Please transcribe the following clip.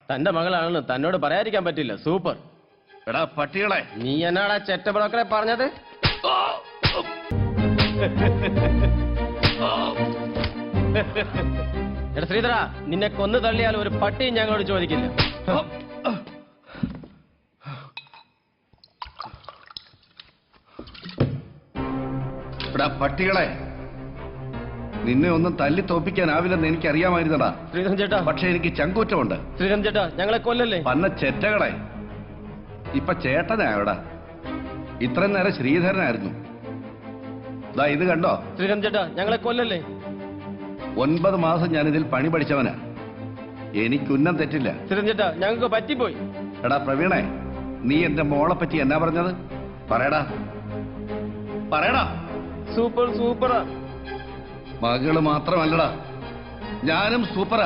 തന്റെ മകളാണെന്ന് തന്നോട് പറയാതിരിക്കാൻ പറ്റില്ല. സൂപ്പർ. എടാ പട്ടികളെ, നീ എന്നാടാ ചെറ്റ ബ്രോക്കറെ പറഞ്ഞത്? എടാ ശ്രീധര, നിന്നെ കൊന്നു തള്ളിയാൽ ഒരു പട്ടിയും ഞങ്ങളോട് ചോദിക്കില്ല. എടാ പട്ടികളെ, നിന്നെ ഒന്നും തല്ലി തോപ്പിക്കാനാവില്ലെന്ന് എനിക്കറിയാമായിരുന്നടാ ശ്രീധരൻ ചേട്ടാ. പക്ഷെ എനിക്ക് ചങ്കൂറ്റമുണ്ട്. ശ്രീധരൻ ചേട്ടാ, ഞങ്ങളെ കൊല്ലല്ലേ. പന്ന ചെറ്റകളെ, ഇപ്പൊ ചേട്ടനായോടാ. ഇത്രയും നേരം ശ്രീധരനായിരുന്നു. ദാ ഇത് കണ്ടോ? ശ്രീധരൻ ചേട്ടാ, ഞങ്ങളെ കൊല്ലല്ലേ. 9 മാസം ഞാനിതിൽ പണി പഠിച്ചവനാ. എനിക്കുന്നം തെറ്റില്ല. ശ്രീധരൻ ചേട്ടാ, ഞങ്ങൾക്ക് പറ്റിപ്പോയി. എടാ പ്രവീണേ, നീ എന്റെ മോളെ പറ്റി എന്നാ പറഞ്ഞത്? പറയടാ പറയടാ. സൂപ്പർ സൂപ്പറാ. മകള് മാത്രമല്ലടാ, ഞാനും സൂപ്പറാ.